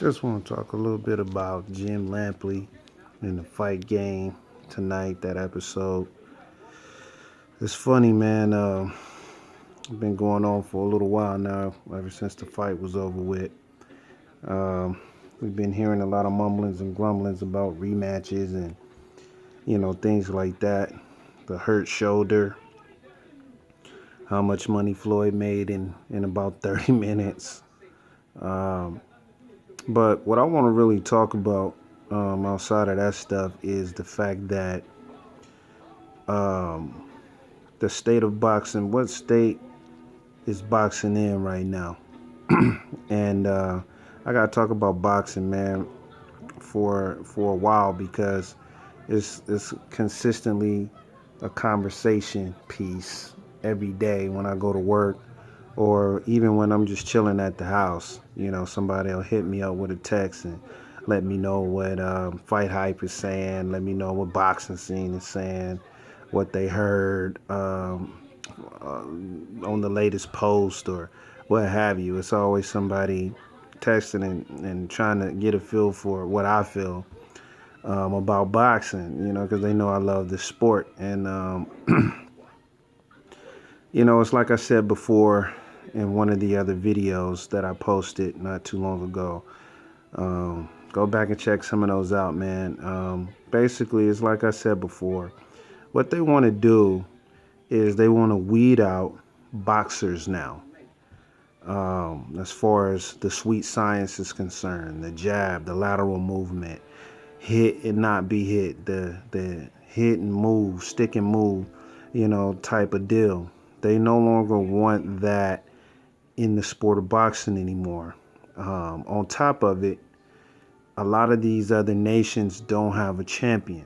Just want to talk a little bit about Jim Lampley and the fight game tonight, that episode. It's funny, man. It's been going on for a little while now, ever since the fight was over with. Um, we've been hearing a lot of mumblings and grumblings about rematches and, things like that. The hurt shoulder, how much money Floyd made in about 30 minutes. Um, but what I want to really talk about outside of that stuff is the fact that um, the state of boxing, what state is boxing in right now? And I gotta talk about boxing, man, for a while because it's consistently a conversation piece every day when I go to work or even when I'm just chilling at the house. Somebody will hit me up with a text and let me know what Fight Hype is saying, let me know what boxing scene is saying, what they heard on the latest post or what have you. It's always somebody texting and trying to get a feel for what I feel about boxing, because they know I love this sport. And, it's like I said before in one of the other videos that I posted not too long ago. Go back and check some of those out, man. Basically, it's like I said before. What they want to do is they want to weed out boxers now. As far as the sweet science is concerned, the jab, the lateral movement, hit and not be hit, the hit and move, stick and move, type of deal. They no longer want that in the sport of boxing anymore. On top of it, a lot of these other nations don't have a champion.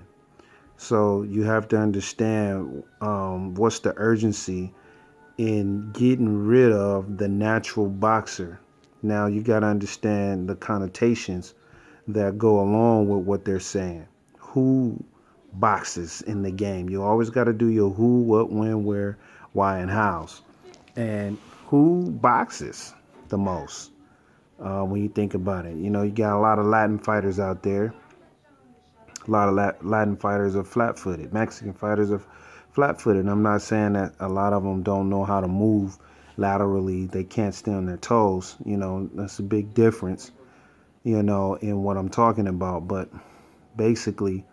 So you have to understand what's the urgency in getting rid of the natural boxer. Now you got to understand the connotations that go along with what they're saying. Who boxes in the game? You always got to do your who, what, when, where, why, and hows. And who boxes the most when you think about it? You got a lot of Latin fighters out there. A lot of Latin fighters are flat-footed. Mexican fighters are flat-footed. I'm not saying that a lot of them don't know how to move laterally. They can't stay on their toes. That's a big difference, in what I'm talking about. But basically,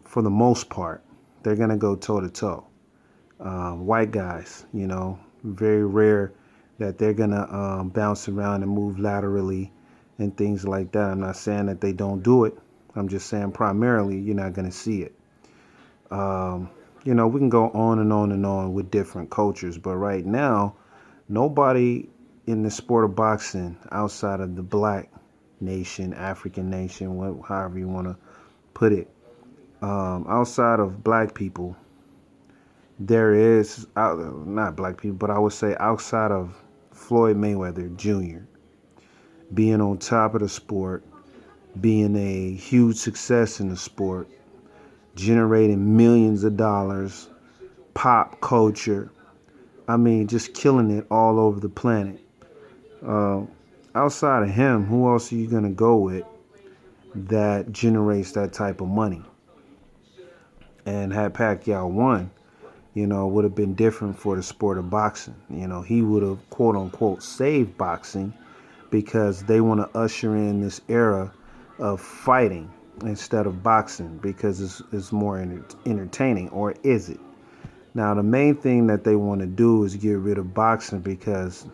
for the most part, they're going to go toe-to-toe. White guys, very rare that they're going to bounce around and move laterally and things like that. I'm not saying that they don't do it. I'm just saying primarily you're not going to see it. We can go on and on and on with different cultures, but right now, nobody in the sport of boxing outside of the black nation, African nation, however you want to put it, outside of black people, there is, not black people, but I would say outside of Floyd Mayweather Jr. being on top of the sport, being a huge success in the sport, generating millions of dollars, pop culture. I mean, just killing it all over the planet. Uh, Outside of him, who else are you going to go with that generates that type of money? And had Pacquiao won, would have been different for the sport of boxing. He would have, quote unquote, saved boxing because they want to usher in this era of fighting instead of boxing because it's more entertaining, or is it? Now, the main thing that they want to do is get rid of boxing because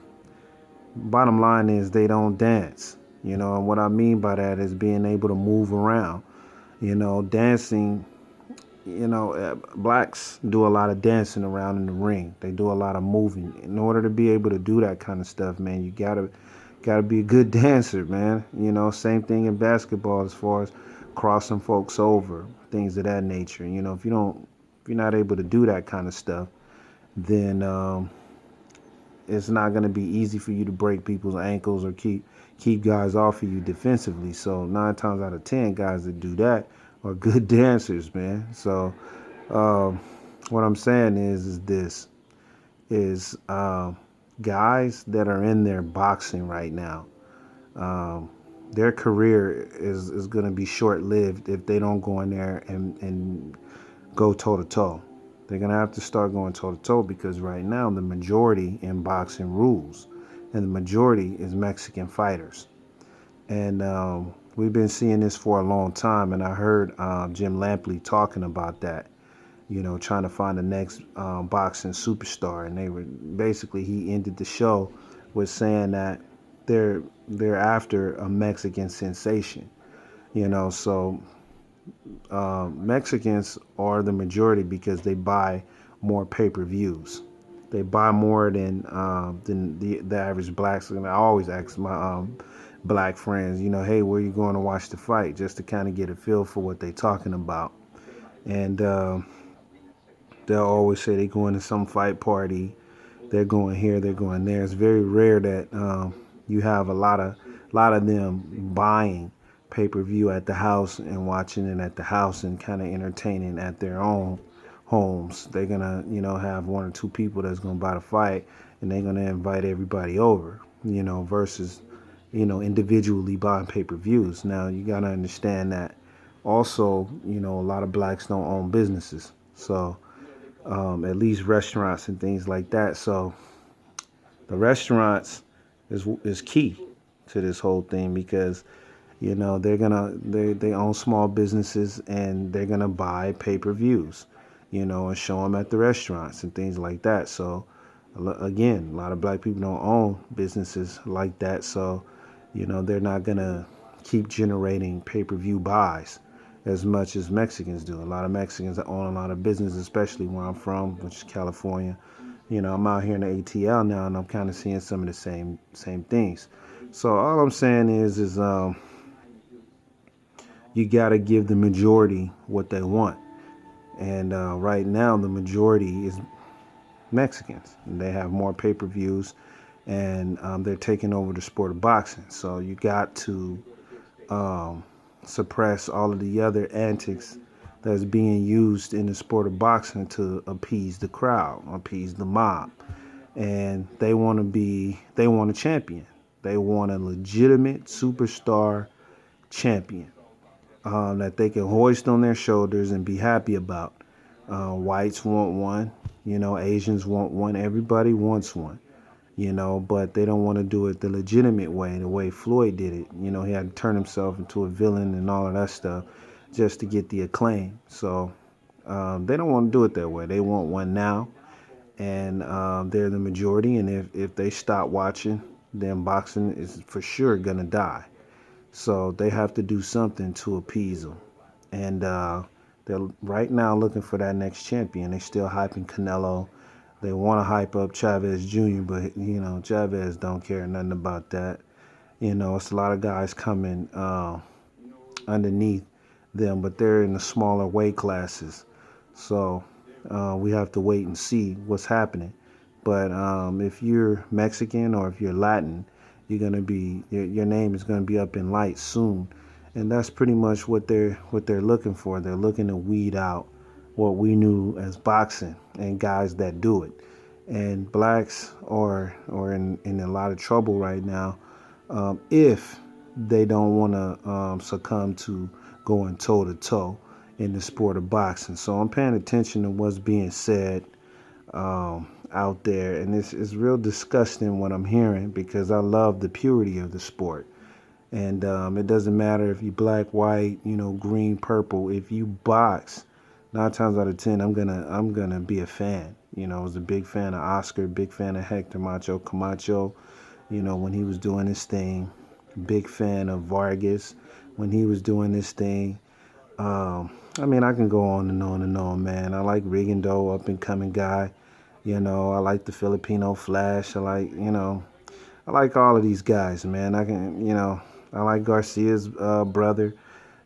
bottom line is they don't dance. And what I mean by that is being able to move around. Dancing, blacks do a lot of dancing around in the ring. They do a lot of moving. In order to be able to do that kind of stuff, man, you gotta be a good dancer, man. Same thing in basketball as far as crossing folks over, things of that nature. If you're not able to do that kind of stuff, then it's not going to be easy for you to break people's ankles or keep guys off of you defensively. So 9 times out of 10, guys that do that are good dancers, man. So what I'm saying is this is guys that are in there boxing right now. their career is going to be short lived if they don't go in there and go toe to toe. They're going to have to start going toe to toe because right now the majority in boxing rules, and the majority is Mexican fighters. And we've been seeing this for a long time. And I heard Jim Lampley talking about that, trying to find the next boxing superstar. And they were basically, he ended the show with saying that they're they're after a Mexican sensation. So Mexicans are the majority because they buy more pay-per-views. They buy more than the average blacks. And I always ask my black friends, hey, where you going to watch the fight, just to kind of get a feel for what they're talking about. And they'll always say they're going to some fight party, they're going here, they're going there. It's very rare that you have a lot of them buying pay-per-view at the house and watching it at the house and kind of entertaining at their own homes. They're gonna, have one or two people that's gonna buy the fight, and they're gonna invite everybody over, versus, individually buying pay-per-views. Now you gotta understand that also, a lot of blacks don't own businesses, so at least restaurants and things like that. So the restaurants is key to this whole thing because they own small businesses and they're gonna buy pay-per-views, and show them at the restaurants and things like that. So again, a lot of black people don't own businesses like that, so they're not gonna keep generating pay-per-view buys as much as Mexicans do. A lot of Mexicans own a lot of business, especially where I'm from, which is California. I'm out here in the ATL now, and I'm kind of seeing some of the same things. So all I'm saying is you got to give the majority what they want, and right now the majority is Mexicans, and they have more pay-per-views, and they're taking over the sport of boxing. So you got to um, suppress all of the other antics that's being used in the sport of boxing to appease the crowd, appease the mob. And they want a champion. They want a legitimate superstar champion that they can hoist on their shoulders and be happy about. Whites want one, Asians want one, everybody wants one, but they don't want to do it the legitimate way, the way Floyd did it. He had to turn himself into a villain and all of that stuff just to get the acclaim. So they don't want to do it that way. They want one now, and they're the majority. And if they stop watching, then boxing is for sure gonna die. So they have to do something to appease them. And they're right now looking for that next champion. They still hyping Canelo. They want to hype up Chavez Jr., but Chavez don't care nothing about that. It's a lot of guys coming underneath them, but they're in the smaller weight classes. So we have to wait and see what's happening. But if you're Mexican or if you're Latin, you're gonna be your name is gonna be up in lights soon, and that's pretty much what they're looking for. They're looking to weed out what we knew as boxing and guys that do it. And blacks are in a lot of trouble right now if they don't want to succumb to going toe to toe in the sport of boxing. So I'm paying attention to what's being said out there, and it's real disgusting what I'm hearing because I love the purity of the sport. And it doesn't matter if you black, white, green, purple. If you box, 9 times out of 10, I'm gonna be a fan. I was a big fan of Oscar, big fan of Hector Macho Camacho. When he was doing his thing, big fan of Vargas when he was doing this thing. I mean, I can go on and on and on, man. I like Rigondeaux, up and coming guy. I like the Filipino Flash. I like all of these guys, man. I like Garcia's brother.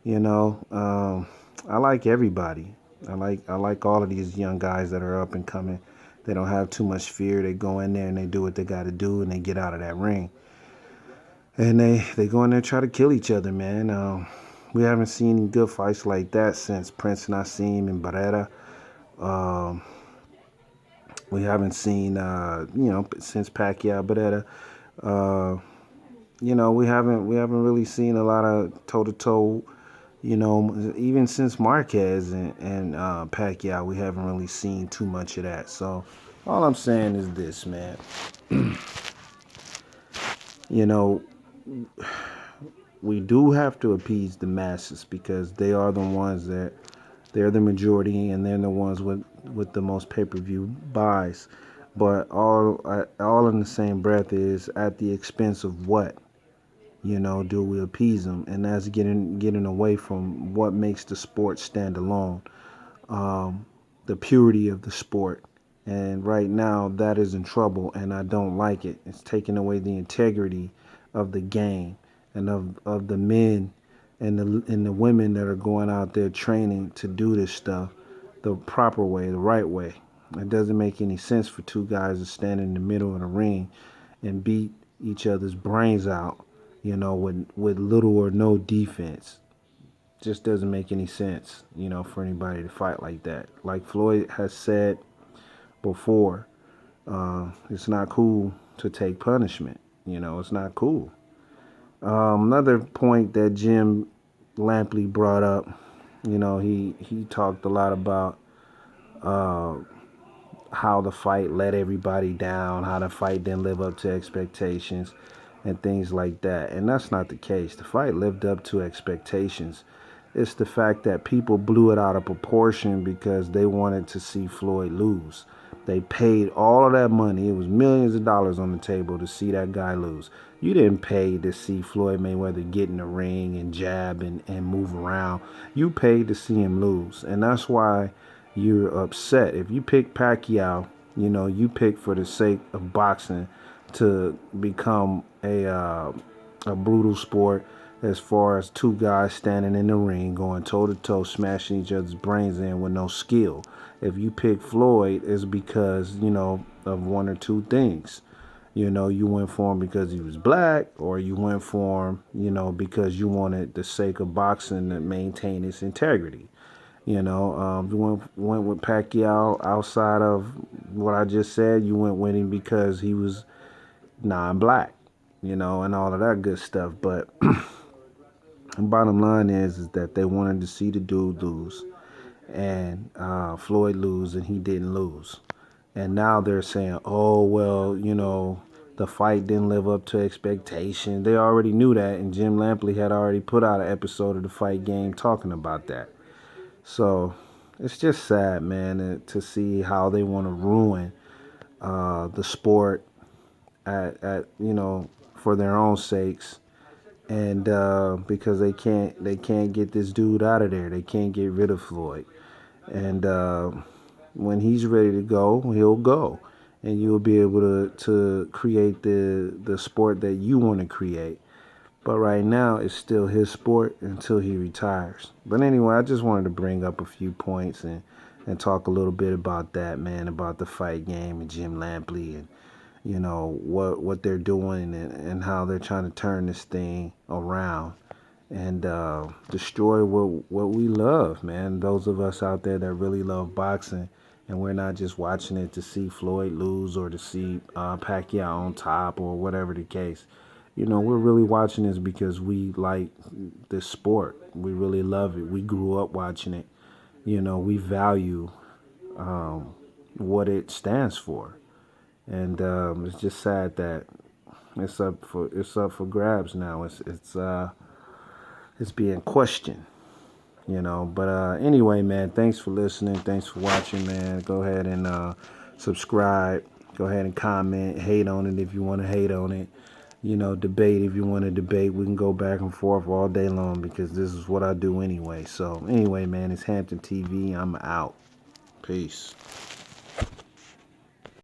You know, um, I like everybody. I like all of these young guys that are up and coming. They don't have too much fear. They go in there and they do what they got to do, and they get out of that ring. And they go in there and try to kill each other, man. We haven't seen good fights like that since Prince Nassim and Barrera. Um, we haven't seen, since Pacquiao, Barrera. Uh, we haven't really seen a lot of toe to toe. Even since Marquez and Pacquiao, we haven't really seen too much of that. So all I'm saying is this, man. You know, we do have to appease the masses because they are the ones that they're the majority and they're the ones with the most pay-per-view buys. But all in the same breath is at the expense of what? Do we appease them? And that's getting away from what makes the sport stand alone, um, the purity of the sport. And right now, that is in trouble, and I don't like it. It's taking away the integrity of the game and of the men and the women that are going out there training to do this stuff the proper way, the right way. It doesn't make any sense for two guys to stand in the middle of the ring and beat each other's brains out, with little or no defense. Just doesn't make any sense, for anybody to fight like that. Like Floyd has said before, it's not cool to take punishment. It's not cool. Another point that Jim Lampley brought up, he talked a lot about uh, how the fight let everybody down, how the fight didn't live up to expectations, and things like that. And that's not the case. The fight lived up to expectations. It's the fact that people blew it out of proportion because they wanted to see Floyd lose. They paid all of that money. It was millions of dollars on the table to see that guy lose. You didn't pay to see Floyd Mayweather get in the ring and jab and move around. You paid to see him lose. And that's why you're upset. If you pick Pacquiao, you pick for the sake of boxing to become a brutal sport as far as two guys standing in the ring going toe to toe, smashing each other's brains in with no skill. If you pick Floyd, it's because, of one or two things. You went for him because he was black, or you went for him, because you wanted the sake of boxing to maintain its integrity. You went with Pacquiao outside of what I just said. You went with him because he was non-black, and all of that good stuff. But the bottom line is that they wanted to see the dude lose, and Floyd lose, and he didn't lose. And now they're saying, oh, well, the fight didn't live up to expectation. They already knew that, and Jim Lampley had already put out an episode of the Fight Game talking about that. So it's just sad, man, to see how they want to ruin the sport for their own sakes, and because they can't get this dude out of there. They can't get rid of Floyd, and when he's ready to go, he'll go, and you'll be able to create the sport that you want to create. But right now, it's still his sport until he retires. But anyway, I just wanted to bring up a few points and talk a little bit about that, man, about the Fight Game and Jim Lampley and, what they're doing and how they're trying to turn this thing around and destroy what we love, man. Those of us out there that really love boxing, and we're not just watching it to see Floyd lose or to see Pacquiao on top or whatever the case. We're really watching this because we like this sport. We really love it. We grew up watching it. We value what it stands for, and it's just sad that it's up for grabs now. It's being questioned. But anyway, man, thanks for listening. Thanks for watching, man. Go ahead and subscribe. Go ahead and comment. Hate on it if you want to hate on it. Debate if you want to debate. We can go back and forth all day long because this is what I do anyway. So anyway, man, it's Hampton TV. I'm out. Peace.